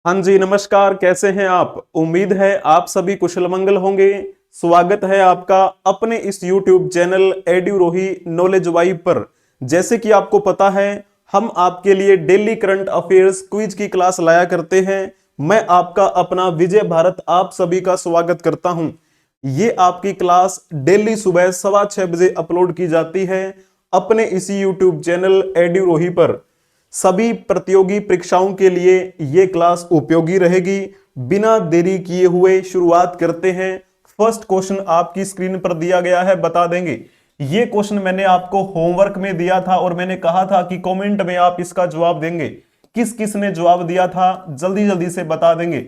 हाँ जी, नमस्कार। कैसे हैं आप? उम्मीद है आप सभी कुशल मंगल होंगे। स्वागत है आपका अपने इस YouTube चैनल एड्यूरोही नॉलेज वाइब पर। जैसे कि आपको पता है, हम आपके लिए डेली करंट अफेयर्स क्विज की क्लास लाया करते हैं। मैं आपका अपना विजय भारत आप सभी का स्वागत करता हूं। ये आपकी क्लास डेली सुबह 6:15 बजे अपलोड की जाती है अपने इसी YouTube चैनल एड्यूरोही पर। सभी प्रतियोगी परीक्षाओं के लिए यह क्लास उपयोगी रहेगी। बिना देरी किए हुए शुरुआत करते हैं। फर्स्ट क्वेश्चन आपकी स्क्रीन पर दिया गया है, बता देंगे। यह क्वेश्चन मैंने आपको होमवर्क में दिया था और मैंने कहा था कि कमेंट में आप इसका जवाब देंगे। किस किस ने जवाब दिया था, जल्दी जल्दी से बता देंगे।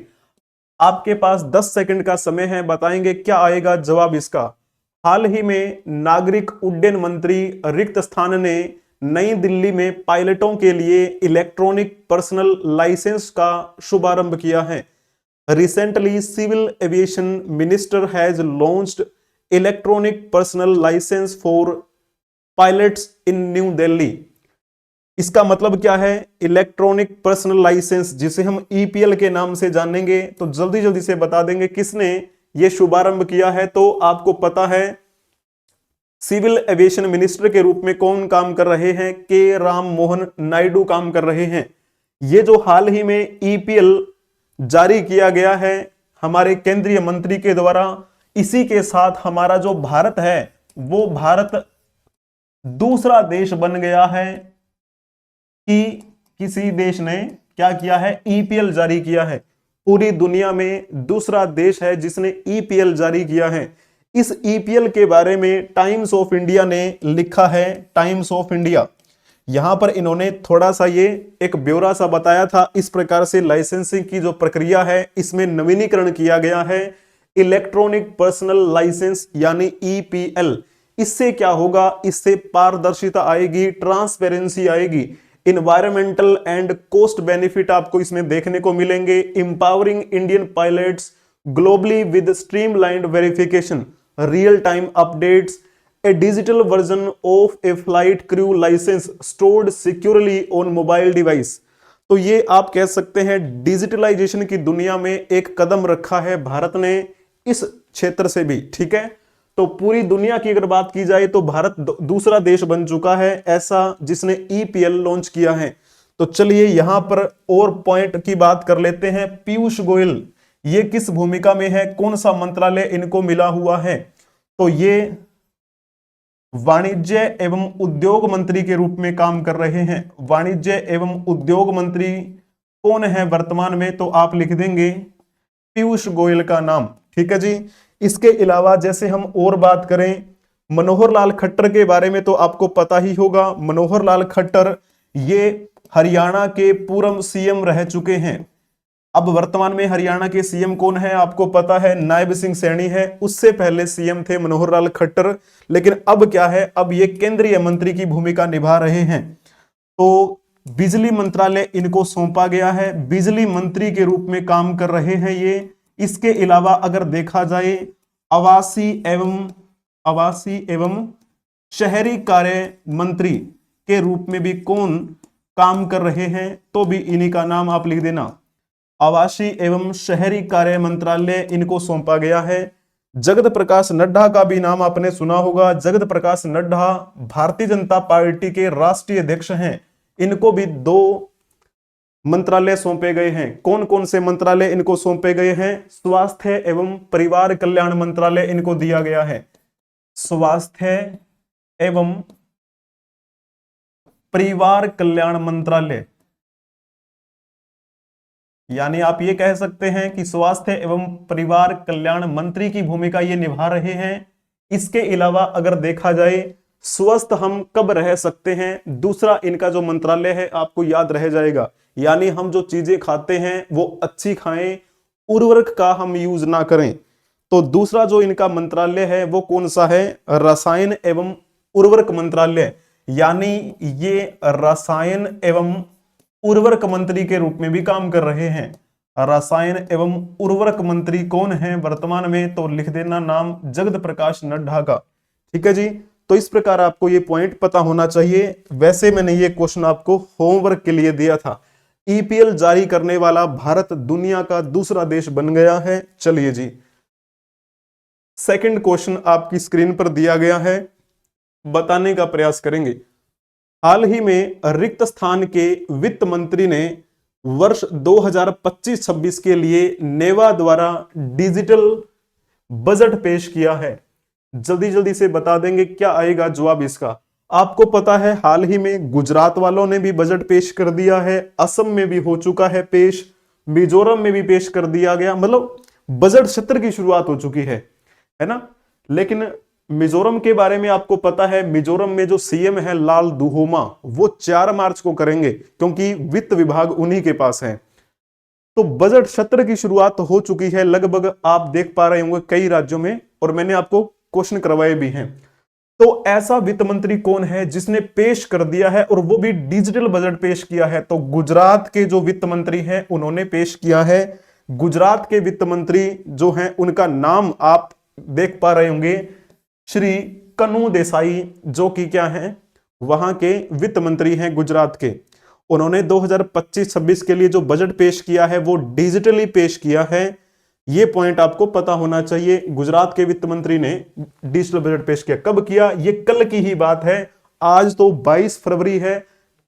आपके पास 10 सेकंड का समय है, बताएंगे क्या आएगा जवाब इसका। हाल ही में नागरिक उड्डयन मंत्री रिक्त स्थान ने नई दिल्ली में पायलटों के लिए इलेक्ट्रॉनिक पर्सनल लाइसेंस का शुभारंभ किया है। Recently civil aviation minister has launched electronic personal license for pilots in New Delhi. इसका मतलब क्या है? इलेक्ट्रॉनिक पर्सनल लाइसेंस, जिसे हम ईपीएल के नाम से जानेंगे। तो जल्दी जल्दी से बता देंगे किसने यह शुभारंभ किया है। तो आपको पता है, सिविल एविएशन मिनिस्टर के रूप में कौन काम कर रहे हैं? के राम मोहन नायडू काम कर रहे हैं। ये जो हाल ही में ईपीएल जारी किया गया है हमारे केंद्रीय मंत्री के द्वारा, इसी के साथ हमारा जो भारत है वो भारत दूसरा देश बन गया है कि किसी देश ने क्या किया है? ईपीएल जारी किया है। पूरी दुनिया में दूसरा देश है जिसने ईपीएल जारी किया है। इस ईपीएल के बारे में टाइम्स ऑफ इंडिया ने लिखा है। टाइम्स ऑफ इंडिया, यहां पर इन्होंने थोड़ा सा ये एक ब्यौरा सा बताया था। इस प्रकार से लाइसेंसिंग की जो प्रक्रिया है इसमें नवीनीकरण किया गया है। इलेक्ट्रॉनिक पर्सनल लाइसेंस यानी ईपीएल। इससे क्या होगा? इससे पारदर्शिता आएगी, ट्रांसपेरेंसी आएगी, इन्वायरमेंटल एंड कॉस्ट बेनिफिट आपको इसमें देखने को मिलेंगे। Empowering Indian pilots globally with streamlined verification, real time updates, a digital version of a flight crew license stored securely on mobile device। तो ये आप कह सकते हैं डिजिटलाइजेशन की दुनिया में एक कदम रखा है भारत ने इस क्षेत्र से भी। ठीक है, तो पूरी दुनिया की अगर बात की जाए तो भारत दूसरा देश बन चुका है ऐसा जिसने ईपीएल लॉन्च किया है। तो चलिए यहां पर और पॉइंट की बात कर लेते हैं। पीयूष गोयल ये किस भूमिका में है? कौन सा मंत्रालय इनको मिला हुआ है? तो ये वाणिज्य एवं उद्योग मंत्री के रूप में काम कर रहे हैं। वाणिज्य एवं उद्योग मंत्री कौन है वर्तमान में? तो आप लिख देंगे पीयूष गोयल का नाम। ठीक है जी। इसके अलावा जैसे हम और बात करें मनोहर लाल खट्टर के बारे में, तो आपको पता ही होगा मनोहर लाल खट्टर ये हरियाणा के पूर्व सीएम रह चुके हैं। अब वर्तमान में हरियाणा के सीएम कौन है? आपको पता है नायब सिंह सैनी है। उससे पहले सीएम थे मनोहर लाल खट्टर, लेकिन अब क्या है? अब ये केंद्रीय मंत्री की भूमिका निभा रहे हैं। तो बिजली मंत्रालय इनको सौंपा गया है, बिजली मंत्री के रूप में काम कर रहे हैं ये। इसके अलावा अगर देखा जाए आवासीय एवं शहरी कार्य मंत्री के रूप में भी कौन काम कर रहे हैं? तो भी इन्हीं का नाम आप लिख देना। आवासीय एवं शहरी कार्य मंत्रालय इनको सौंपा गया है। जगत प्रकाश नड्डा का भी नाम आपने सुना होगा। जगत प्रकाश नड्डा भारतीय जनता पार्टी के राष्ट्रीय अध्यक्ष हैं। इनको भी 2 मंत्रालय सौंपे गए हैं। कौन कौन से मंत्रालय इनको सौंपे गए हैं? स्वास्थ्य एवं परिवार कल्याण मंत्रालय इनको दिया गया है। स्वास्थ्य एवं परिवार कल्याण मंत्रालय, यानी आप ये कह सकते हैं कि स्वास्थ्य एवं परिवार कल्याण मंत्री की भूमिका ये निभा रहे हैं। इसके अलावा अगर देखा जाए स्वस्थ हम कब रह सकते हैं, दूसरा इनका जो मंत्रालय है आपको याद रह जाएगा। यानी हम जो चीजें खाते हैं वो अच्छी खाएं, उर्वरक का हम यूज ना करें। तो दूसरा जो इनका मंत्रालय है वो कौन सा है? रसायन एवं उर्वरक मंत्रालय। यानी ये रसायन एवं उर्वरक मंत्री के रूप में भी काम कर रहे हैं। रसायन एवं उर्वरक मंत्री कौन है वर्तमान में? तो लिख देना नाम जगत प्रकाश नड्डा का। ठीक है जी। तो इस प्रकार आपको ये पॉइंट पता होना चाहिए। वैसे मैंने ये क्वेश्चन आपको होमवर्क के लिए दिया था। ईपीएल जारी करने वाला भारत दुनिया का दूसरा देश बन गया है। चलिए जी, सेकंड क्वेश्चन आपकी स्क्रीन पर दिया गया है, बताने का प्रयास करेंगे। हाल ही में रिक्त स्थान के वित्त मंत्री ने वर्ष 2025-26 के लिए नेवा द्वारा डिजिटल बजट पेश किया है। जल्दी जल्दी से बता देंगे क्या आएगा जवाब इसका। आपको पता है हाल ही में गुजरात वालों ने भी बजट पेश कर दिया है, असम में भी हो चुका है पेश, मिजोरम में भी पेश कर दिया गया, मतलब बजट सत्र की शुरुआत हो चुकी है ना। लेकिन मिजोरम के बारे में आपको पता है, मिजोरम में जो सीएम है लाल दुहोमा, वो 4 मार्च को करेंगे क्योंकि वित्त विभाग उन्हीं के पास है। तो बजट सत्र की शुरुआत हो चुकी है लगभग, आप देख पा रहे होंगे कई राज्यों में, और मैंने आपको क्वेश्चन करवाए भी हैं। तो ऐसा वित्त मंत्री कौन है जिसने पेश कर दिया है और वो भी डिजिटल बजट पेश किया है? तो गुजरात के जो वित्त मंत्री हैं उन्होंने पेश किया है। गुजरात के वित्त मंत्री जो हैं उनका नाम आप देख पा रहे होंगे, श्री कनु देसाई, जो कि क्या है, वहां के वित्त मंत्री हैं गुजरात के। उन्होंने 2025-26 के लिए जो बजट पेश किया है वो डिजिटली पेश किया है। ये पॉइंट आपको पता होना चाहिए। गुजरात के वित्त मंत्री ने डिजिटल बजट पेश किया। कब किया? ये कल की ही बात है। आज तो 22 फरवरी है,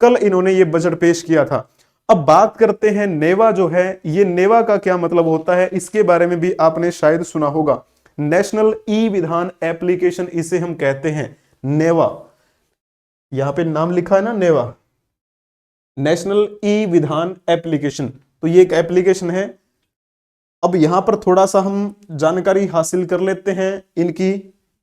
कल इन्होंने ये बजट पेश किया था। अब बात करते हैं नेवा जो है, ये नेवा का क्या मतलब होता है, इसके बारे में भी आपने शायद सुना होगा। नेशनल ई विधान एप्लीकेशन इसे हम कहते हैं, नेवा। यहां पे नाम लिखा है ना, नेवा, नेशनल ई विधान एप्लीकेशन। तो ये एक एप्लीकेशन है। अब यहां पर थोड़ा सा हम जानकारी हासिल कर लेते हैं इनकी।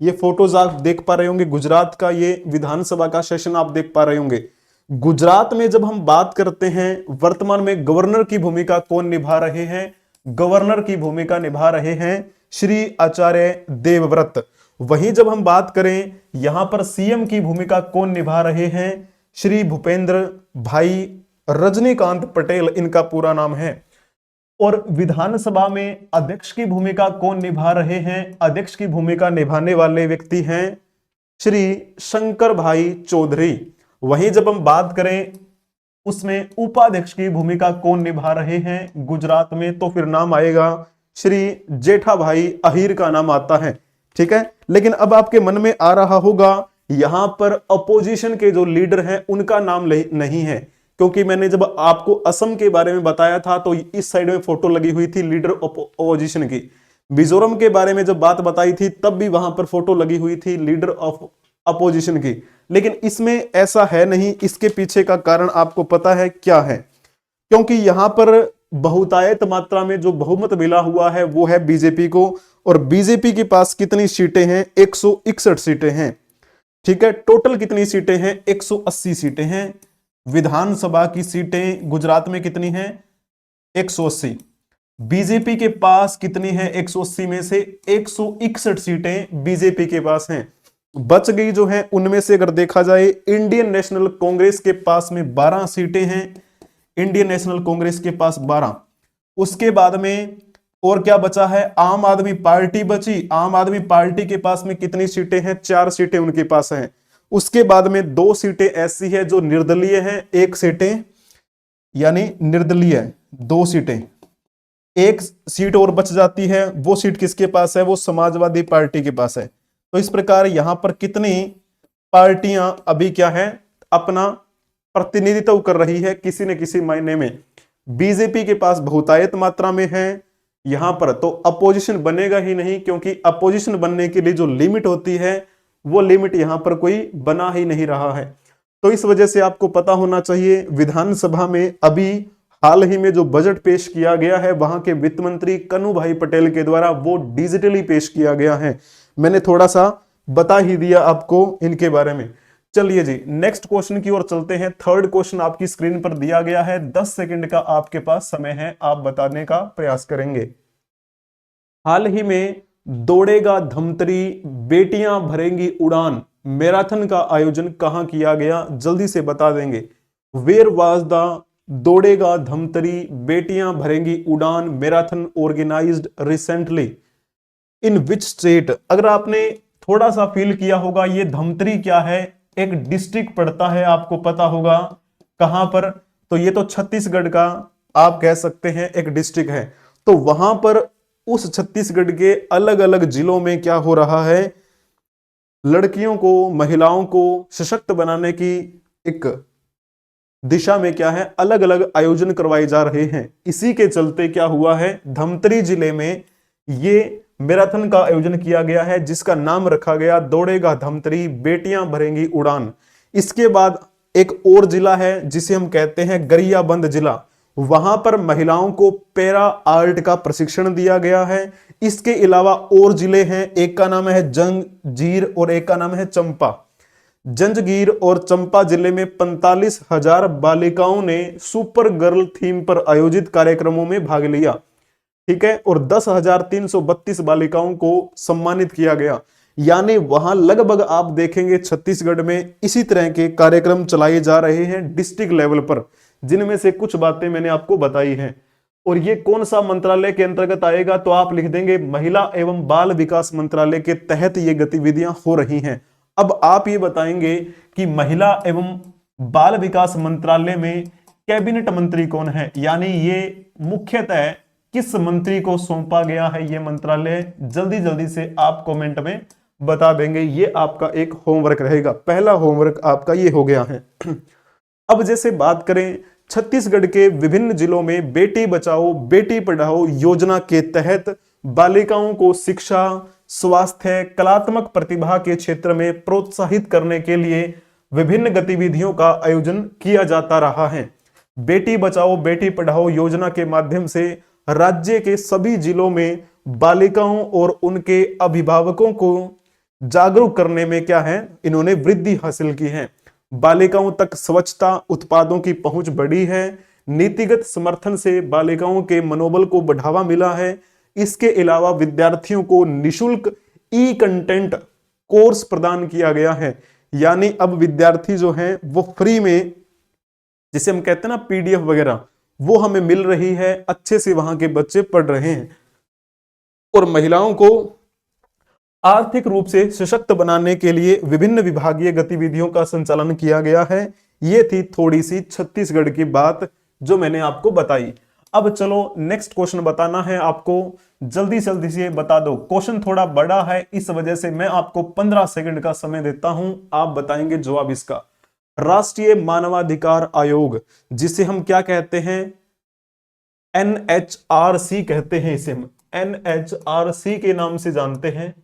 ये फोटोज आप देख पा रहे होंगे, गुजरात का ये विधानसभा का सेशन आप देख पा रहे होंगे। गुजरात में जब हम बात करते हैं, वर्तमान में गवर्नर की भूमिका कौन निभा रहे हैं? गवर्नर की भूमिका निभा रहे हैं श्री आचार्य देवव्रत। वहीं जब हम बात करें यहां पर सीएम की भूमिका कौन निभा रहे हैं? श्री भूपेंद्र भाई रजनीकांत पटेल इनका पूरा नाम है। और विधानसभा में अध्यक्ष की भूमिका कौन निभा रहे हैं? अध्यक्ष की भूमिका निभाने वाले व्यक्ति हैं श्री शंकर भाई चौधरी। वहीं जब हम बात करें उसमें उपाध्यक्ष की भूमिका कौन निभा रहे हैं गुजरात में, तो फिर नाम आएगा श्री जेठा भाई अहीर का नाम आता है। ठीक है, लेकिन अब आपके मन में आ रहा होगा यहां पर अपोजिशन के जो लीडर हैं उनका नाम नहीं है, क्योंकि मैंने जब आपको असम के बारे में बताया था तो इस साइड में फोटो लगी हुई थी लीडर अपोजिशन की। मिजोरम के बारे में जब बात बताई थी तब भी वहां पर फोटो लगी हुई थी लीडर ऑफ अपोजिशन की, लेकिन इसमें ऐसा है नहीं। इसके पीछे का कारण आपको पता है क्या है? क्योंकि यहां पर बहुतायत मात्रा में जो बहुमत मिला हुआ है वो है बीजेपी को, और बीजेपी के पास कितनी सीटें हैं? 161 सीटें हैं। ठीक है, टोटल कितनी सीटें हैं? 180 सीटें हैं। विधानसभा की सीटें गुजरात में कितनी हैं? 180। बीजेपी के पास कितनी है? 180 में से 161 सीटें बीजेपी के पास हैं। बच गई जो है उनमें से अगर देखा जाए इंडियन नेशनल कांग्रेस के पास में 12 सीटें हैं। इंडियन नेशनल कांग्रेस के पास 12। उसके बाद में और क्या बचा है? आम आदमी पार्टी बची। आम आदमी पार्टी के पास में कितनी सीटें हैं? 4 सीटें उनके पास हैं। उसके बाद में 2 सीटें ऐसी है जो निर्दलीय हैं, 1 सीटें यानी निर्दलीय 2 सीटें, 1 सीट और बच जाती है। वो सीट किसके पास है? वो समाजवादी पार्टी के पास है। तो इस प्रकार यहां पर कितनी पार्टियां अभी क्या है, अपना प्रतिनिधित्व कर रही है किसी न किसी मायने में। बीजेपी के पास बहुतायत मात्रा में है यहां पर, तो अपोजिशन बनेगा ही नहीं, क्योंकि अपोजिशन बनने के लिए जो लिमिट होती है वो लिमिट यहां पर कोई बना ही नहीं रहा है। तो इस वजह से आपको पता होना चाहिए विधानसभा में अभी हाल ही में जो बजट पेश किया गया है वहां के वित्त मंत्री कनु भाई पटेल के द्वारा वो डिजिटली पेश किया गया है। मैंने थोड़ा सा बता ही दिया आपको इनके बारे में। चलिए जी, नेक्स्ट क्वेश्चन की ओर चलते हैं। थर्ड क्वेश्चन आपकी स्क्रीन पर दिया गया है, 10 सेकंड का आपके पास समय है, आप बताने का प्रयास करेंगे। हाल ही में दौड़ेगा धमतरी, बेटियां भरेंगी उड़ान मैराथन का आयोजन कहां किया गया? जल्दी से बता देंगे। वेयर वाज द दौड़ेगा धमतरी बेटियां भरेंगी उड़ान marathon organized recently in which state? अगर आपने थोड़ा सा फील किया होगा, ये धमतरी क्या है, एक डिस्ट्रिक्ट पड़ता है, आपको पता होगा कहां पर? तो ये तो छत्तीसगढ़ का आप कह सकते हैं एक डिस्ट्रिक्ट है। तो वहां पर उस छत्तीसगढ़ के अलग अलग जिलों में क्या हो रहा है, लड़कियों को, महिलाओं को सशक्त बनाने की एक दिशा में क्या है, अलग अलग आयोजन करवाए जा रहे हैं। इसी के चलते क्या हुआ है, धमतरी जिले में ये मैराथन का आयोजन किया गया है, जिसका नाम रखा गया दौड़ेगा धमतरी, बेटियां भरेंगी उड़ान। इसके बाद एक और जिला है जिसे हम कहते हैं गरियाबंद जिला, वहां पर महिलाओं को पैरा आर्ट का प्रशिक्षण दिया गया है। इसके अलावा और जिले हैं, एक का नाम है जंजगीर और एक का नाम है चंपा। जंजगीर और चंपा जिले में 45,000 बालिकाओं ने सुपर गर्ल थीम पर आयोजित कार्यक्रमों में भाग लिया, ठीक है, और 10,332 बालिकाओं को सम्मानित किया गया। यानी वहां लगभग आप देखेंगे छत्तीसगढ़ में इसी तरह के कार्यक्रम चलाए जा रहे हैं डिस्ट्रिक्ट लेवल पर, जिनमें से कुछ बातें मैंने आपको बताई हैं। और ये कौन सा मंत्रालय के अंतर्गत आएगा, तो आप लिख देंगे महिला एवं बाल विकास मंत्रालय के तहत ये गतिविधियां हो रही हैं। अब आप ये बताएंगे कि महिला एवं बाल विकास मंत्रालय में कैबिनेट मंत्री कौन है, यानी ये मुख्यतः किस मंत्री को सौंपा गया है ये मंत्रालय, जल्दी जल्दी से आप कमेंट में बता देंगे। ये आपका एक होमवर्क रहेगा, पहला होमवर्क आपका ये हो गया है। अब जैसे बात करें छत्तीसगढ़ के विभिन्न जिलों में बेटी बचाओ बेटी पढ़ाओ योजना के तहत बालिकाओं को शिक्षा, स्वास्थ्य, कलात्मक प्रतिभा के क्षेत्र में प्रोत्साहित करने के लिए विभिन्न गतिविधियों का आयोजन किया जाता रहा है। बेटी बचाओ बेटी पढ़ाओ योजना के माध्यम से राज्य के सभी जिलों में बालिकाओं और उनके अभिभावकों को जागरूक करने में क्या है, इन्होंने वृद्धि हासिल की है। बालिकाओं तक स्वच्छता उत्पादों की पहुंच बढ़ी है। नीतिगत समर्थन से बालिकाओं के मनोबल को बढ़ावा मिला है। इसके अलावा विद्यार्थियों को निशुल्क ई कंटेंट कोर्स प्रदान किया गया है, यानी अब विद्यार्थी जो हैं वो फ्री में, जिसे हम कहते हैं ना पीडीएफ वगैरह, वो हमें मिल रही है, अच्छे से वहां के बच्चे पढ़ रहे हैं। और महिलाओं को आर्थिक रूप से सशक्त बनाने के लिए विभिन्न विभागीय गतिविधियों का संचालन किया गया है। ये थी थोड़ी सी छत्तीसगढ़ की बात जो मैंने आपको बताई। अब चलो नेक्स्ट क्वेश्चन बताना है आपको, जल्दी जल्दी से बता दो। क्वेश्चन थोड़ा बड़ा है, इस वजह से मैं आपको 15 सेकंड का समय देता हूं, आप बताएंगे जवाब इसका। राष्ट्रीय मानवाधिकार आयोग, जिसे हम क्या कहते हैं, NHRC कहते हैं, इसे हम NHRC के नाम से जानते हैं।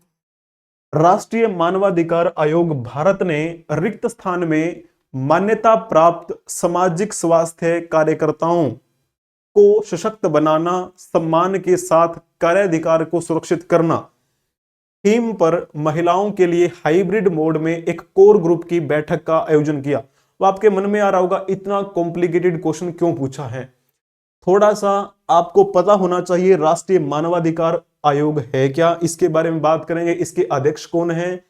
राष्ट्रीय मानवाधिकार आयोग भारत ने रिक्त स्थान में मान्यता प्राप्त सामाजिक स्वास्थ्य कार्यकर्ताओं को सशक्त बनाना, सम्मान के साथ कार्याधिकार को सुरक्षित करना थीम पर महिलाओं के लिए हाइब्रिड मोड में एक कोर ग्रुप की बैठक का आयोजन किया। वो आपके मन में आ रहा होगा इतना कॉम्प्लिकेटेड क्वेश्चन क्यों पूछा है। थोड़ा सा आपको पता होना चाहिए राष्ट्रीय मानवाधिकार आयोग है क्या, इसके बारे में बात करेंगे, इसके अध्यक्ष कौन है।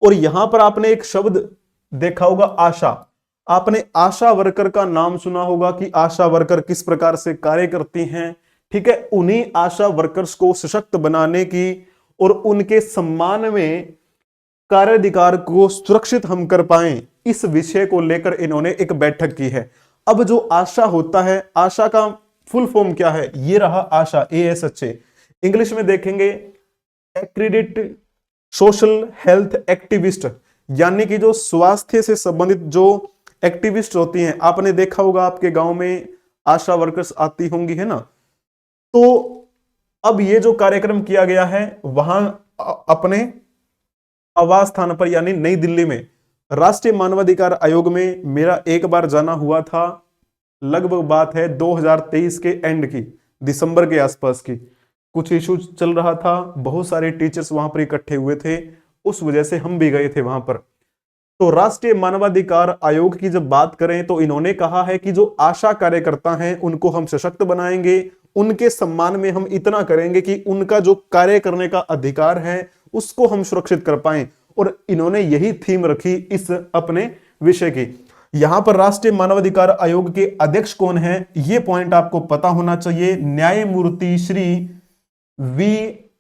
और यहां पर आपने एक शब्द देखा होगा आशा, आपने आशा वर्कर का नाम सुना होगा कि आशा वर्कर किस प्रकार से कार्य करती हैं, ठीक है। उन्हीं आशा वर्कर्स को सशक्त बनाने की और उनके सम्मान में कार्याधिकार को सुरक्षित हम कर पाएं, इस विषय को लेकर इन्होंने एक बैठक की है। अब जो आशा होता है, आशा का फुल फॉर्म क्या है, ये रहा आशा, ASHA। इंग्लिश में देखेंगे एक्रीडिट सोशल हेल्थ एक्टिविस्ट, यानी कि जो स्वास्थ्य से संबंधित जो एक्टिविस्ट होती हैं, आपने देखा होगा आपके गांव में आशा वर्कर्स आती होंगी, है ना। तो अब ये जो कार्यक्रम किया गया है वहां अपने आवास स्थान पर यानी नई दिल्ली में राष्ट्रीय मानवाधिकार आयोग में मेरा एक बार जाना हुआ था। लगभग बात है 2023 के एंड की, दिसंबर के आसपास की। कुछ इशू चल रहा था, बहुत सारे टीचर्स वहां पर इकट्ठे हुए थे, उस वजह से हम भी गए थे वहां पर। तो राष्ट्रीय मानवाधिकार आयोग की जब बात करें तो इन्होंने कहा है कि जो आशा कार्यकर्ता हैं उनको हम सशक्त बनाएंगे, उनके सम्मान में हम इतना करेंगे कि उनका जो कार्य करने का अधिकार है उसको हम सुरक्षित कर पाएं। और इन्होंने यही थीम रखी इस अपने विषय की। यहां पर राष्ट्रीय मानवाधिकार आयोग के अध्यक्ष कौन है, यह पॉइंट आपको पता होना चाहिए। न्यायमूर्ति श्री वी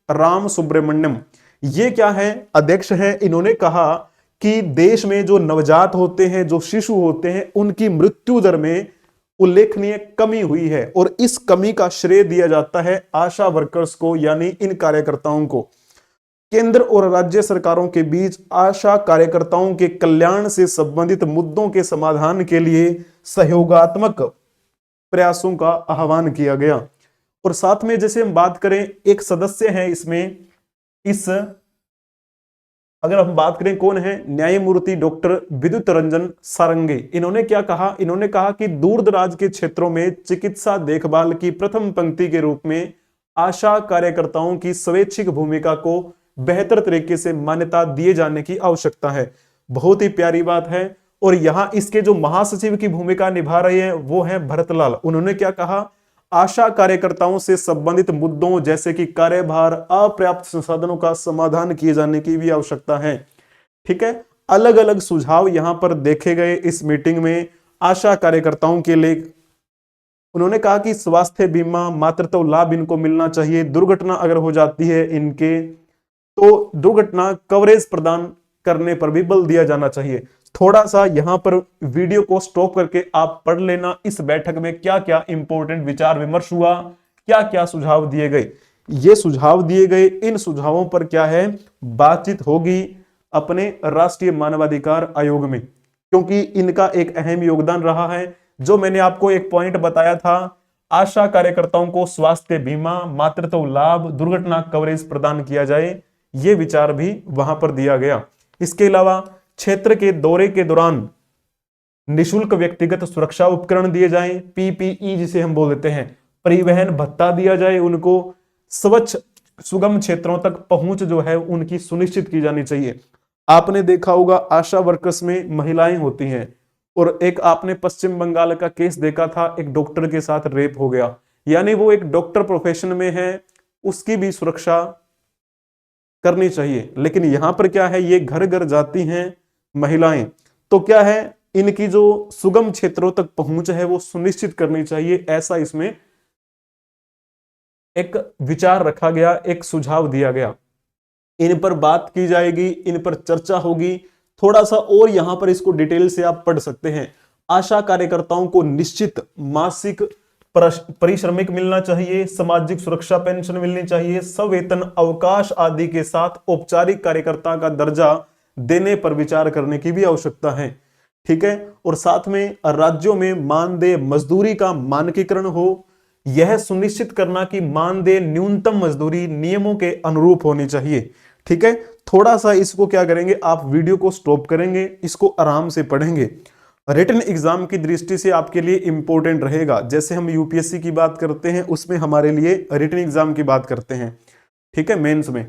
राम सुब्रमण्यम, ये क्या है, अध्यक्ष हैं। इन्होंने कहा कि देश में जो नवजात होते हैं, जो शिशु होते हैं, उनकी मृत्यु दर में उल्लेखनीय कमी हुई है और इस कमी का श्रेय दिया जाता है आशा वर्कर्स को, यानी इन कार्यकर्ताओं को। केंद्र और राज्य सरकारों के बीच आशा कार्यकर्ताओं के कल्याण से संबंधित मुद्दों के समाधान के लिए सहयोगात्मक प्रयासों का आह्वान किया गया। और साथ में जैसे हम बात करें, एक सदस्य है इसमें, अगर हम बात करें कौन है, न्यायमूर्ति डॉक्टर विद्युत रंजन सारंगे। इन्होंने क्या कहा, इन्होंने कहा कि दूर दराज के क्षेत्रों में चिकित्सा देखभाल की प्रथम पंक्ति के रूप में आशा कार्यकर्ताओं की स्वैच्छिक भूमिका को बेहतर तरीके से मान्यता दिए जाने की आवश्यकता है। बहुत ही प्यारी बात है। और यहां इसके जो महासचिव की भूमिका निभा रहे हैं वो है भरतलाल। उन्होंने क्या कहा, आशा कार्यकर्ताओं से संबंधित मुद्दों जैसे कि कार्यभार, अपर्याप्त संसाधनों का समाधान किए जाने की भी आवश्यकता है। ठीक है, अलग अलग सुझाव यहां पर देखे गए इस मीटिंग में आशा कार्यकर्ताओं के लिए। उन्होंने कहा कि स्वास्थ्य बीमा, मातृत्व लाभ इनको मिलना चाहिए। दुर्घटना अगर हो जाती है इनके, तो दुर्घटना कवरेज प्रदान करने पर भी बल दिया जाना चाहिए। थोड़ा सा यहां पर वीडियो को स्टॉप करके आप पढ़ लेना, इस बैठक में क्या क्या इंपॉर्टेंट विचार विमर्श हुआ, क्या क्या सुझाव दिए गए। ये सुझाव दिए गए, इन सुझावों पर क्या है, बातचीत होगी अपने राष्ट्रीय मानवाधिकार आयोग में, क्योंकि इनका एक अहम योगदान रहा है। जो मैंने आपको एक पॉइंट बताया था, आशा कार्यकर्ताओं को स्वास्थ्य बीमा, मातृत्व लाभ, दुर्घटना कवरेज प्रदान किया जाए, ये विचार भी वहां पर दिया गया। इसके अलावा क्षेत्र के दौरे के दौरान निशुल्क व्यक्तिगत सुरक्षा उपकरण दिए जाएं, पीपीई जिसे हम बोल देते हैं, परिवहन भत्ता दिया जाए उनको, स्वच्छ सुगम क्षेत्रों तक पहुंच जो है उनकी सुनिश्चित की जानी चाहिए। आपने देखा होगा आशा वर्कर्स में महिलाएं होती हैं, और एक आपने पश्चिम बंगाल का केस देखा था, एक डॉक्टर के साथ रेप हो गया, यानी वो एक डॉक्टर प्रोफेशन में है, उसकी भी सुरक्षा करनी चाहिए। लेकिन यहां पर क्या है, ये घर घर जाती हैं महिलाएं, तो क्या है, इनकी जो सुगम क्षेत्रों तक पहुंच है वो सुनिश्चित करनी चाहिए, ऐसा इसमें एक विचार रखा गया, एक सुझाव दिया गया। इन पर बात की जाएगी, इन पर चर्चा होगी। थोड़ा सा और यहां पर इसको डिटेल से आप पढ़ सकते हैं। आशा कार्यकर्ताओं को निश्चित मासिक परिश्रमिक मिलना चाहिए, सामाजिक सुरक्षा पेंशन मिलनी चाहिए, सवेतन अवकाश आदि के साथ औपचारिक कार्यकर्ता का दर्जा देने पर विचार करने की भी आवश्यकता है। ठीक है, और साथ में राज्यों में मानदेय मजदूरी का मानकीकरण हो, यह सुनिश्चित करना कि मानदेय न्यूनतम मजदूरी नियमों के अनुरूप होनी चाहिए। ठीक है, थोड़ा सा इसको क्या करेंगे, आप वीडियो को स्टॉप करेंगे, इसको आराम से पढ़ेंगे। रिटन एग्जाम की दृष्टि से आपके लिए इंपॉर्टेंट रहेगा। जैसे हम यूपीएससी की बात करते हैं, उसमें हमारे लिए रिटन एग्जाम की बात करते हैं, ठीक है, मेंस में,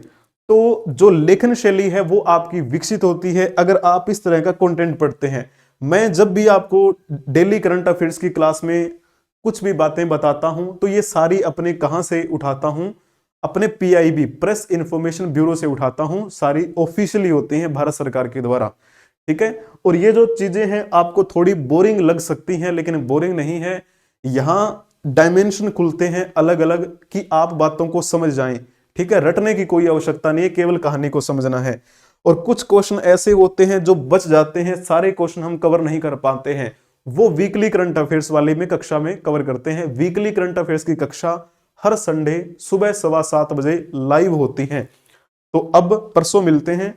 तो जो लेखन शैली है वो आपकी विकसित होती है अगर आप इस तरह का कंटेंट पढ़ते हैं। मैं जब भी आपको डेली करंट अफेयर्स की क्लास में कुछ भी बातें बताता हूं तो ये सारी अपने कहां से उठाता हूं, अपने पीआईबी प्रेस इंफॉर्मेशन ब्यूरो से उठाता हूं, सारी ऑफिशियली होती हैं भारत सरकार के द्वारा। ठीक है, और ये जो चीजें हैं आपको थोड़ी बोरिंग लग सकती हैं, लेकिन बोरिंग नहीं है। यहां डायमेंशन खुलते हैं अलग अलग कि आप बातों को समझ जाएं। ठीक है, रटने की कोई आवश्यकता नहीं है, केवल कहानी को समझना है। और कुछ क्वेश्चन ऐसे होते हैं जो बच जाते हैं, सारे क्वेश्चन हम कवर नहीं कर पाते हैं, वो वीकली करंट अफेयर्स वाले में कक्षा में कवर करते हैं। वीकली करंट अफेयर्स की कक्षा हर संडे सुबह 7:15 बजे लाइव होती है। तो अब परसों मिलते हैं,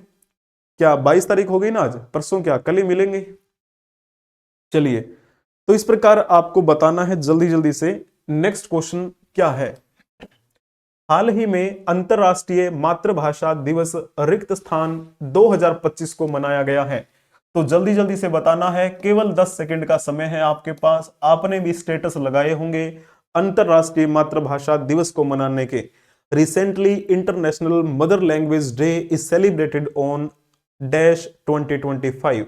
क्या 22 तारीख हो गई ना आज, परसों क्या कल ही मिलेंगे। चलिए, तो इस प्रकार आपको बताना है जल्दी जल्दी से। नेक्स्ट क्वेश्चन क्या है, हाल ही में अंतरराष्ट्रीय मातृभाषा दिवस रिक्त स्थान 2025 को मनाया गया है। तो जल्दी जल्दी से बताना है, केवल 10 सेकंड का समय है आपके पास। आपने भी स्टेटस लगाए होंगे अंतरराष्ट्रीय मातृभाषा दिवस को मनाने के। Recently international mother language day is celebrated on dash 2025।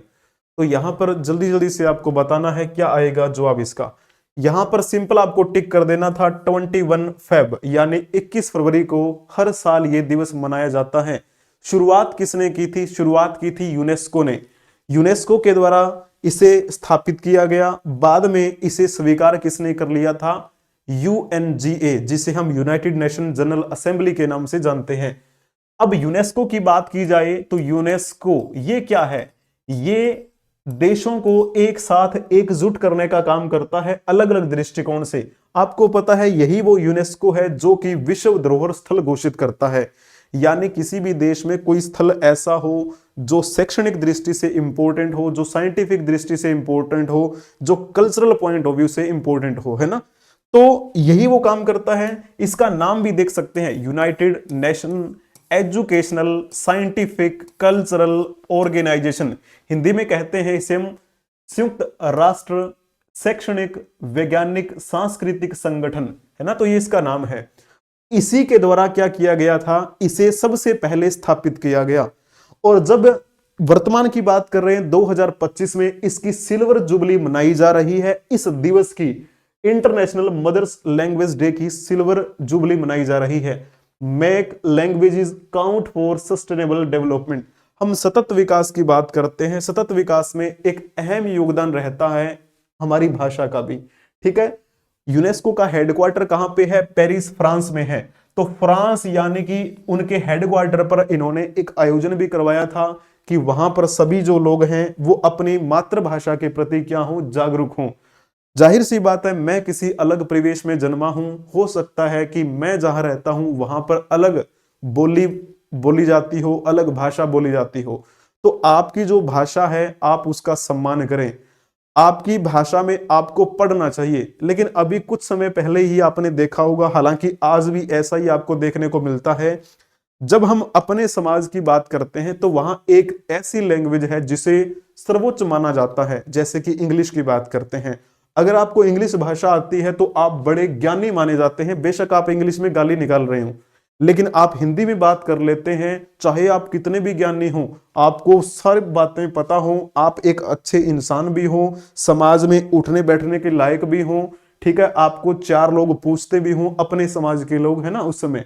तो यहां पर जल्दी जल्दी से आपको बताना है क्या आएगा जवाब इसका। यहां पर सिंपल आपको टिक कर देना था 21 फेब यानी 21 फरवरी को हर साल ये दिवस मनाया जाता है। शुरुआत किसने की थी, शुरुआत की थी यूनेस्को ने। यूनेस्को के द्वारा इसे स्थापित किया गया, बाद में इसे स्वीकार किसने कर लिया था, यूएनजीए, जिसे हम यूनाइटेड नेशन जनरल असेंबली के नाम से जानते हैं। अब यूनेस्को की बात की जाए तो यूनेस्को ये क्या है, ये देशों को एक साथ एकजुट करने का काम करता है अलग अलग दृष्टिकोण से। आपको पता है यही वो यूनेस्को है जो कि विश्व धरोहर स्थल घोषित करता है। यानी किसी भी देश में कोई स्थल ऐसा हो जो शैक्षणिक दृष्टि से इंपॉर्टेंट हो, जो साइंटिफिक दृष्टि से इंपॉर्टेंट हो, जो कल्चरल पॉइंट ऑफ व्यू से इंपॉर्टेंट हो, है ना, तो यही वो काम करता है। इसका नाम भी देख सकते हैं, United Nation Educational Scientific Cultural Organization. Hindi में कहते हैं इसे हम संयुक्त राष्ट्र शैक्षणिक वैज्ञानिक सांस्कृतिक संगठन, है ना, तो ये इसका नाम है। इसी के द्वारा क्या किया गया था, इसे सबसे पहले स्थापित किया गया। और जब वर्तमान की बात कर रहे हैं 2025 में इसकी सिल्वर जुबली मनाई जा रही है। इस दिवस की इंटरनेशनल मदर्स लैंग्वेज डे की सिल्वर जुबली मनाई जा रही है। Make languages count for sustainable development. हम सतत विकास की बात करते हैं, सतत विकास में एक अहम योगदान रहता है हमारी भाषा का भी, ठीक है। यूनेस्को का हेडक्वार्टर कहां पे है, पेरिस फ्रांस में है। तो फ्रांस यानी कि उनके हेडक्वार्टर पर इन्होंने एक आयोजन भी करवाया था कि वहां पर सभी जो लोग हैं वो अपनी मातृभाषा के प्रति क्या हो, जागरूक हों। जाहिर सी बात है, मैं किसी अलग परिवेश में जन्मा हूं, हो सकता है कि मैं जहां रहता हूं वहां पर अलग बोली बोली जाती हो, अलग भाषा बोली जाती हो। तो आपकी जो भाषा है आप उसका सम्मान करें। आपकी भाषा में आपको पढ़ना चाहिए। लेकिन अभी कुछ समय पहले ही आपने देखा होगा, हालांकि आज भी ऐसा ही आपको देखने को मिलता है, जब हम अपने समाज की बात करते हैं तो वहां एक ऐसी लैंग्वेज है जिसे सर्वोच्च माना जाता है, जैसे कि इंग्लिश की बात करते हैं। अगर आपको इंग्लिश भाषा आती है तो आप बड़े ज्ञानी माने जाते हैं, बेशक आप इंग्लिश में गाली निकाल रहे हो। लेकिन आप हिंदी में बात कर लेते हैं, चाहे आप कितने भी ज्ञानी हो, आपको सारी बातें पता हो, आप एक अच्छे इंसान भी हो, समाज में उठने बैठने के लायक भी हो, ठीक है, आपको चार लोग पूछते भी हो, अपने समाज के लोग, है ना, उस समय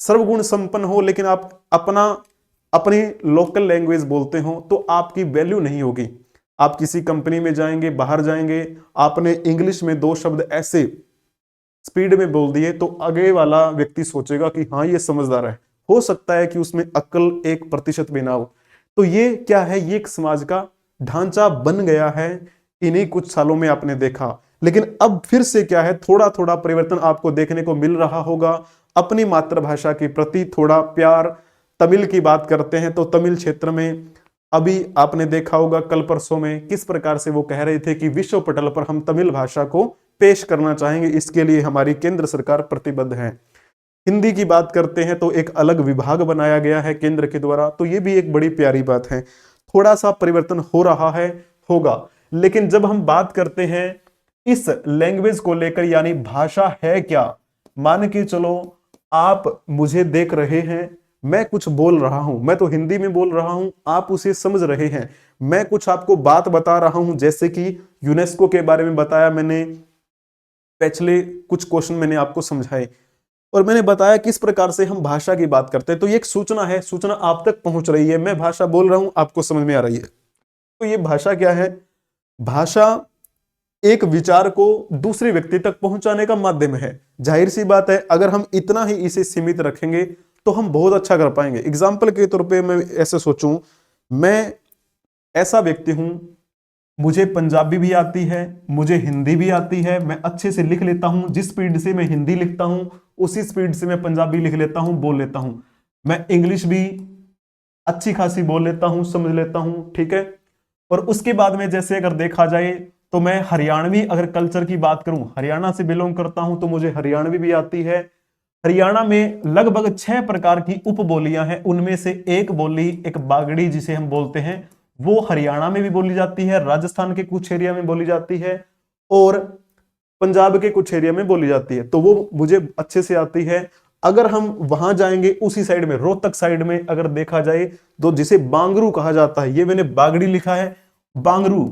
सर्वगुण संपन्न हो, लेकिन आप अपनी लोकल लैंग्वेज बोलते हो तो आपकी वैल्यू नहीं होगी। आप किसी कंपनी में जाएंगे, बाहर जाएंगे, आपने इंग्लिश में दो शब्द ऐसे स्पीड में बोल दिए तो आगे वाला व्यक्ति सोचेगा कि हाँ ये समझदार है। हो सकता है कि उसमें अक्ल 1% भी ना हो। तो ये क्या है, ये एक समाज का ढांचा बन गया है, इन्हीं कुछ सालों में आपने देखा। लेकिन अब फिर से क्या है, थोड़ा थोड़ा परिवर्तन आपको देखने को मिल रहा होगा। अपनी मातृभाषा के प्रति थोड़ा प्यार। तमिल की बात करते हैं तो तमिल क्षेत्र में अभी आपने देखा होगा कल परसों में किस प्रकार से वो कह रहे थे कि विश्व पटल पर हम तमिल भाषा को पेश करना चाहेंगे, इसके लिए हमारी केंद्र सरकार प्रतिबद्ध है। हिंदी की बात करते हैं तो एक अलग विभाग बनाया गया है केंद्र के द्वारा, तो ये भी एक बड़ी प्यारी बात है। थोड़ा सा परिवर्तन हो रहा है, होगा। लेकिन जब हम बात करते हैं इस लैंग्वेज को लेकर, यानी भाषा है क्या, मान के चलो आप मुझे देख रहे हैं, मैं कुछ बोल रहा हूं, मैं तो हिंदी में बोल रहा हूं, आप उसे समझ रहे हैं, मैं कुछ आपको बात बता रहा हूं, जैसे कि यूनेस्को के बारे में बताया मैंने, पिछले कुछ क्वेश्चन मैंने आपको समझाए और मैंने बताया किस प्रकार से हम भाषा की बात करते हैं। तो ये एक सूचना है, सूचना आप तक पहुंच रही है, मैं भाषा बोल रहा हूं, आपको समझ में आ रही है। तो ये भाषा क्या है, भाषा एक विचार को दूसरे व्यक्ति तक पहुंचाने का माध्यम है। जाहिर सी बात है, अगर हम इतना ही इसे सीमित रखेंगे तो हम बहुत अच्छा कर पाएंगे। एग्जाम्पल के तौर पे मैं ऐसे सोचूं, मैं ऐसा व्यक्ति हूं, मुझे पंजाबी भी आती है, मुझे हिंदी भी आती है, मैं अच्छे से लिख लेता हूं। जिस स्पीड से मैं हिंदी लिखता हूं उसी स्पीड से मैं पंजाबी लिख लेता हूं, बोल लेता हूं। मैं इंग्लिश भी अच्छी खासी बोल लेता हूं, समझ लेता हूं, ठीक है। और उसके बाद में जैसे अगर देखा जाए तो मैं हरियाणवी, अगर कल्चर की बात करूं, हरियाणा से बिलोंग करता हूं तो मुझे हरियाणवी भी आती है। हरियाणा में लगभग 6 प्रकार की उपबोलियां हैं, उनमें से एक बोली, एक बागड़ी जिसे हम बोलते हैं, वो हरियाणा में भी बोली जाती है, राजस्थान के कुछ एरिया में बोली जाती है और पंजाब के कुछ एरिया में बोली जाती है, तो वो मुझे अच्छे से आती है। अगर हम वहां जाएंगे उसी साइड में, रोहतक साइड में अगर देखा जाए तो जिसे बांगरू कहा जाता है, ये मैंने बागड़ी लिखा है, बांगरू,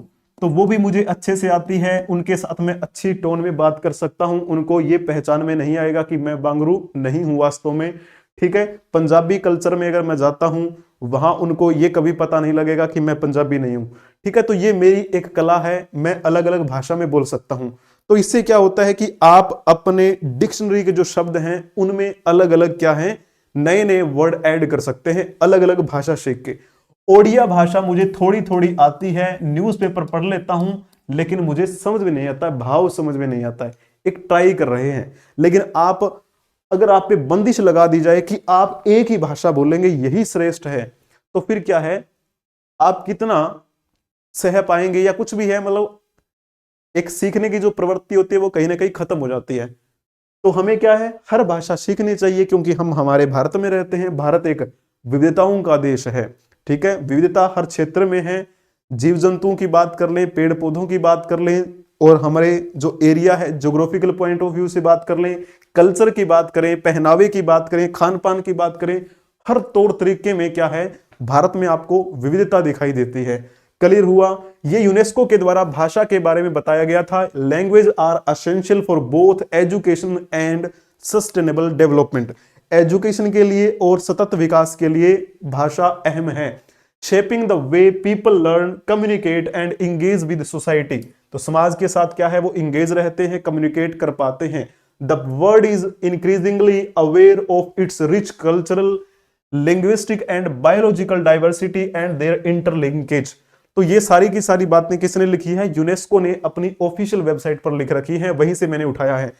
तो वो भी मुझे अच्छे से आती है। उनके साथ में अच्छी टोन में बात कर सकता हूं, उनको ये पहचान में नहीं आएगा कि मैं बांगरू नहीं हूं वास्तव में, ठीक है। पंजाबी कल्चर में अगर मैं जाता हूं वहां उनको ये कभी पता नहीं लगेगा कि मैं पंजाबी नहीं हूं, ठीक है। तो ये मेरी एक कला है, मैं अलग अलग भाषा में बोल सकता हूं। तो इससे क्या होता है कि आप अपने डिक्शनरी के जो शब्द हैं उनमें अलग अलग क्या है, नए नए वर्ड ऐड कर सकते हैं अलग अलग भाषा सीख के। ओडिया भाषा मुझे थोड़ी थोड़ी आती है, न्यूज़पेपर पढ़ लेता हूं, लेकिन मुझे समझ में नहीं आता, भाव समझ में नहीं आता है। एक ट्राई कर रहे हैं, लेकिन आप अगर आप पे बंदिश लगा दी जाए कि आप एक ही भाषा बोलेंगे यही श्रेष्ठ है, तो फिर क्या है, आप कितना सह पाएंगे या कुछ भी है, मतलब एक सीखने की जो प्रवृत्ति होती है वो कहीं ना कहीं खत्म हो जाती है। तो हमें क्या है, हर भाषा सीखनी चाहिए, क्योंकि हम हमारे भारत में रहते हैं। भारत एक विविधताओं का देश है, ठीक है, विविधता हर क्षेत्र में है। जीव जंतुओं की बात कर लें, पेड़ पौधों की बात कर लें, और हमारे जो एरिया है ज्योग्राफिकल पॉइंट ऑफ व्यू से बात कर लें, कल्चर की बात करें, पहनावे की बात करें, खान पान की बात करें, हर तौर तरीके में क्या है, भारत में आपको विविधता दिखाई देती है। क्लियर हुआ। ये यूनेस्को के द्वारा भाषा के बारे में बताया गया था, language are essential for both education and sustainable development. Education के लिए और सतत विकास के लिए भाषा अहम है। Shaping the way people learn, communicate and engage with society. तो समाज के साथ क्या है, वो इंगेज रहते हैं, कम्युनिकेट कर पाते हैं। The world is increasingly aware of its rich cultural, linguistic and biological diversity and their interlinkage. तो ये सारी की सारी बातें किसने लिखी है, यूनेस्को ने अपनी ऑफिशियल वेबसाइट पर लिख रखी है, वहीं से मैंने उठाया है।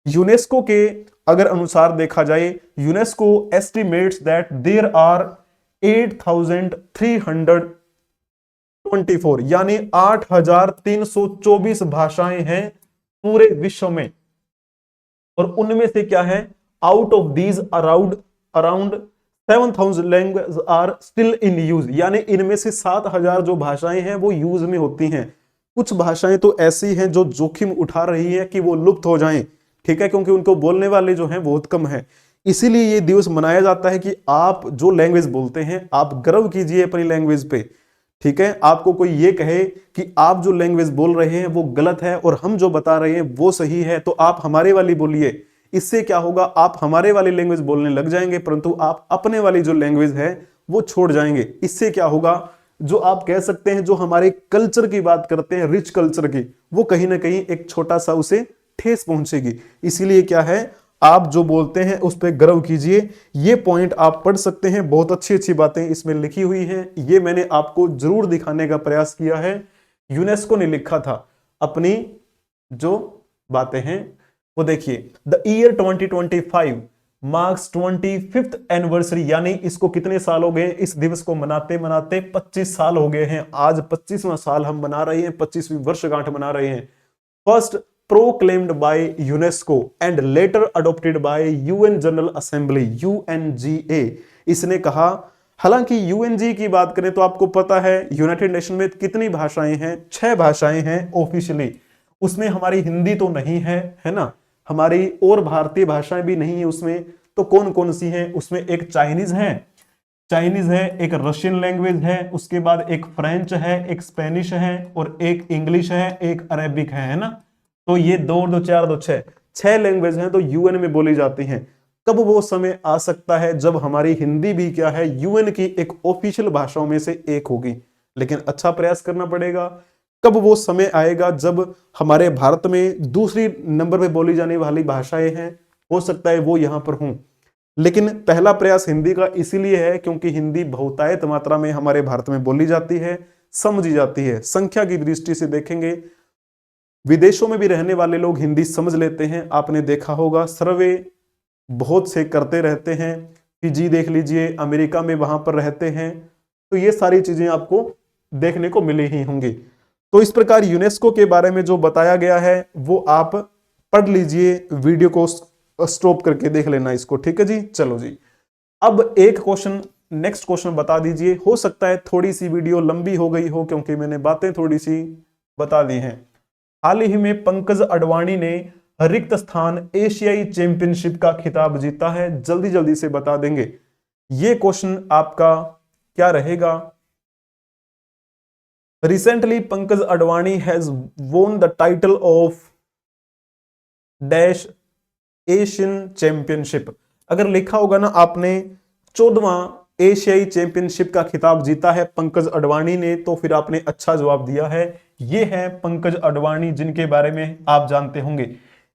यूनेस्को के अगर अनुसार देखा जाए, UNESCO estimates that there are 8324 यानी 8324 भाषाएं हैं पूरे विश्व में। और उनमें से क्या है, out of these around 7000 language are still in use, यानी इनमें से 7000 जो भाषाएं हैं वो यूज में होती हैं। कुछ भाषाएं तो ऐसी हैं जो जोखिम उठा रही है कि वो लुप्त हो जाएं, ठीक है, क्योंकि उनको बोलने वाले जो हैं बहुत कम है। इसीलिए ये दिवस मनाया जाता है कि आप जो लैंग्वेज बोलते हैं आप गर्व कीजिए अपनी लैंग्वेज पे, ठीक है। आपको कोई ये कहे कि आप जो लैंग्वेज बोल रहे हैं वो गलत है और हम जो बता रहे हैं वो सही है, तो आप हमारे वाली बोलिए। इससे क्या होगा, आप हमारे वाली लैंग्वेज बोलने लग जाएंगे, परंतु आप अपने वाली जो लैंग्वेज है वो छोड़ जाएंगे। इससे क्या होगा, जो आप कह सकते हैं जो हमारे कल्चर की बात करते हैं, रिच कल्चर की, वो कहीं ना कहीं एक छोटा सा उसे ठेस पहुंचेगी। इसीलिए क्या है, आप जो बोलते हैं उस पर गर्व कीजिए। ये पॉइंट आप पढ़ सकते हैं, बहुत अच्छी अच्छी बातें इसमें लिखी हुई हैं। ये मैंने आपको जरूर दिखाने का प्रयास किया है। यूनेस्को ने लिखा था अपनी जो बातें हैं वो देखिए। The year 2025 marks 25th anniversary, यानी इसको कितने साल हो गए, इस दिवस को मनाते मनाते 25 साल हो गए हैं। आज 25वां साल हम मना रहे हैं, 25वीं वर्षगांठ मना रहे हैं। First proclaimed by UNESCO and later adopted by UN General Assembly UNGA। इसने कहा, हालांकि यूएनजी की बात करें तो आपको पता है यूनाइटेड नेशन में कितनी भाषाएं हैं, 6 भाषाएं हैं ऑफिशियली। उसमें हमारी हिंदी तो नहीं है ना, हमारी और भारतीय भाषाएं भी नहीं है उसमें। तो कौन कौन सी हैं उसमें, एक चाइनीज है, एक रशियन लैंग्वेज है, उसके बाद एक फ्रेंच है, एक स्पेनिश है, और एक इंग्लिश है, एक अरेबिक है ना। तो ये 2 और 2 4 2 6 लैंग्वेज हैं तो यूएन में बोली जाती हैं। कब वो समय आ सकता है जब हमारी हिंदी भी क्या है, यूएन की एक ऑफिशियल भाषाओं में से एक होगी, लेकिन अच्छा प्रयास करना पड़ेगा। कब वो समय आएगा जब हमारे भारत में दूसरी नंबर पे बोली जाने वाली भाषाएं हैं, हो सकता है वो यहां पर हों, लेकिन पहला प्रयास हिंदी का इसीलिए है क्योंकि हिंदी बहुतायत मात्रा में हमारे भारत में बोली जाती है, समझी जाती है। संख्या की दृष्टि से देखेंगे, विदेशों में भी रहने वाले लोग हिंदी समझ लेते हैं। आपने देखा होगा, सर्वे बहुत से करते रहते हैं, फिजी देख लीजिए, अमेरिका में वहां पर रहते हैं, तो ये सारी चीजें आपको देखने को मिली ही होंगी। तो इस प्रकार यूनेस्को के बारे में जो बताया गया है वो आप पढ़ लीजिए, वीडियो को स्टॉप करके देख लेना इसको, ठीक है जी। चलो जी, अब एक क्वेश्चन, नेक्स्ट क्वेश्चन बता दीजिए। हो सकता है थोड़ी सी वीडियो लंबी हो गई हो क्योंकि मैंने बातें थोड़ी सी बता दी हैं। हाल ही में पंकज अडवाणी ने रिक्त स्थान एशियाई चैंपियनशिप का खिताब जीता है, जल्दी जल्दी से बता देंगे। ये क्वेश्चन आपका क्या रहेगा। Recently Pankaj Advani has won the title of dash Asian championship. अगर लिखा होगा ना आपने 14वां एशियाई चैंपियनशिप का खिताब जीता है पंकज अडवाणी ने, तो फिर आपने अच्छा जवाब दिया है। ये है पंकज अडवाणी जिनके बारे में आप जानते होंगे।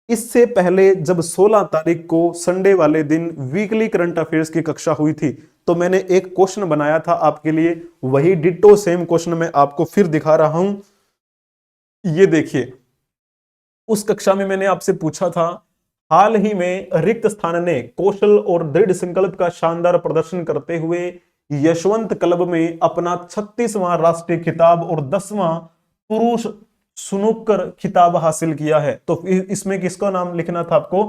इससे पहले जब 16 तारीख को संडे वाले दिन वीकली करंट अफेयर्स की कक्षा हुई थी, तो मैंने एक क्वेश्चन बनाया था आपके लिए, वही डिट्टो सेम क्वेश्चन मैं आपको फिर दिखा रहा हूं। ये देखिए, उस कक्षा में मैंने आपसे पूछा था, हाल ही में रिक्त स्थान ने कौशल और दृढ़ संकल्प का शानदार प्रदर्शन करते हुए यशवंत क्लब में अपना 36वां राष्ट्रीय खिताब और 10वां पुरुष स्नूकर खिताब हासिल किया है। तो इसमें किसका नाम लिखना था आपको?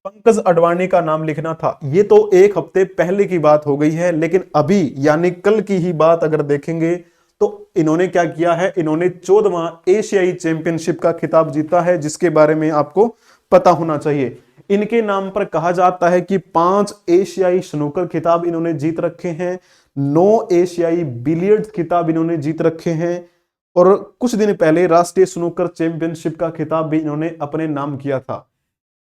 पंकज अडवाणी का नाम लिखना था। ये तो एक हफ्ते पहले की बात हो गई है, लेकिन अभी यानी कल की ही बात अगर देखेंगे तो इन्होंने क्या किया है, इन्होंने 14वां एशियाई चैंपियनशिप का खिताब जीता है, जिसके बारे में आपको पता होना चाहिए। इनके नाम पर कहा जाता है कि 5 एशियाई स्नूकर खिताब इन्होंने जीत रखे हैं, 9 एशियाई बिलियर्ड्स खिताब इन्होंने जीत रखे हैं, और कुछ दिन पहले राष्ट्रीय स्नूकर चैंपियनशिप का खिताब भी इन्होंने अपने नाम किया था।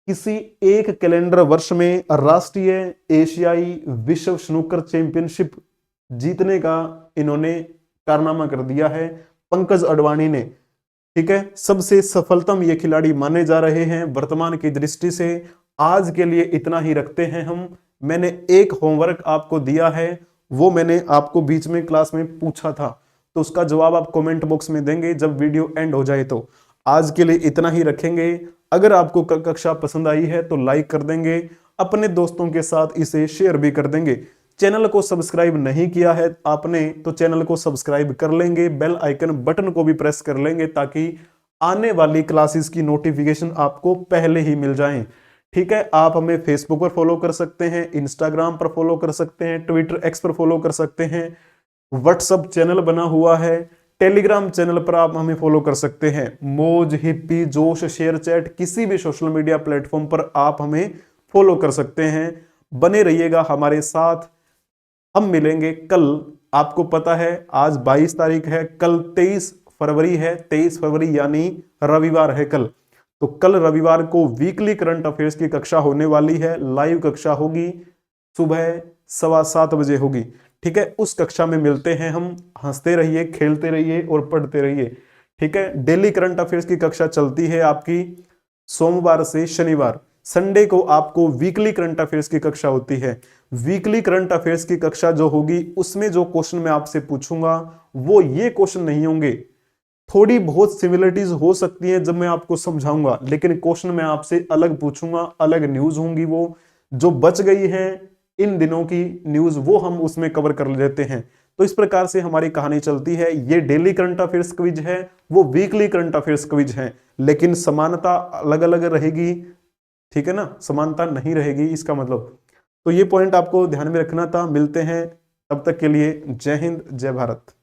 किसी एक कैलेंडर वर्ष में राष्ट्रीय, एशियाई, विश्व स्नूकर चैंपियनशिप जीतने का इन्होंने कारनामा कर दिया है पंकज अडवाणी ने। ठीक है, सबसे सफलतम ये खिलाड़ी माने जा रहे हैं वर्तमान की दृष्टि से। आज के लिए इतना ही रखते हैं हम। मैंने एक होमवर्क आपको दिया है, वो मैंने आपको बीच में क्लास में पूछा था, तो उसका जवाब आप कमेंट बॉक्स में देंगे जब वीडियो एंड हो जाए। तो आज के लिए इतना ही रखेंगे। अगर आपको कक्षा पसंद आई है तो लाइक कर देंगे, अपने दोस्तों के साथ इसे शेयर भी कर देंगे। चैनल को सब्सक्राइब नहीं किया है आपने तो चैनल को सब्सक्राइब कर लेंगे, बेल आइकन बटन को भी प्रेस कर लेंगे ताकि आने वाली क्लासेस की नोटिफिकेशन आपको पहले ही मिल जाएं। ठीक है, आप हमें फेसबुक पर फॉलो कर सकते हैं, इंस्टाग्राम पर फॉलो कर सकते हैं, ट्विटर एक्स पर फॉलो कर सकते हैं, व्हाट्सएप चैनल बना हुआ है, टेलीग्राम चैनल पर आप हमें फॉलो कर सकते हैं। मौज, हिप्पी, जोश, शेयर चैट, किसी भी सोशल मीडिया प्लेटफॉर्म पर आप हमें फॉलो कर सकते हैं। बने रहिएगा हमारे साथ। हम मिलेंगे कल। आपको पता है आज 22 तारीख है, कल 23 फरवरी है। 23 फरवरी यानी रविवार है कल। तो कल रविवार को वीकली करंट अफेयर्स की कक्षा होने वाली है। लाइव कक्षा होगी, सुबह 7:15 बजे होगी। ठीक है, उस कक्षा में मिलते हैं हम। हंसते रहिए, खेलते रहिए और पढ़ते रहिए। ठीक है, डेली करंट अफेयर्स की कक्षा चलती है आपकी सोमवार से शनिवार। संडे को आपको वीकली करंट अफेयर्स की कक्षा होती है। वीकली करंट अफेयर्स की कक्षा जो होगी उसमें जो क्वेश्चन मैं आपसे पूछूंगा वो ये क्वेश्चन नहीं होंगे। थोड़ी बहुत सिमिलरिटीज हो सकती है जब मैं आपको समझाऊंगा, लेकिन क्वेश्चन मैं आपसे अलग पूछूंगा, अलग न्यूज होंगी। वो जो बच गई है इन दिनों की न्यूज वो हम उसमें कवर कर लेते हैं। तो इस प्रकार से हमारी कहानी चलती है। ये डेली करंट अफेयर्स क्विज है, वो वीकली करंट अफेयर्स क्विज है, लेकिन समानता अलग अलग रहेगी। ठीक है ना, समानता नहीं रहेगी इसका मतलब। तो ये पॉइंट आपको ध्यान में रखना था। मिलते हैं, तब तक के लिए जय हिंद, जय भारत।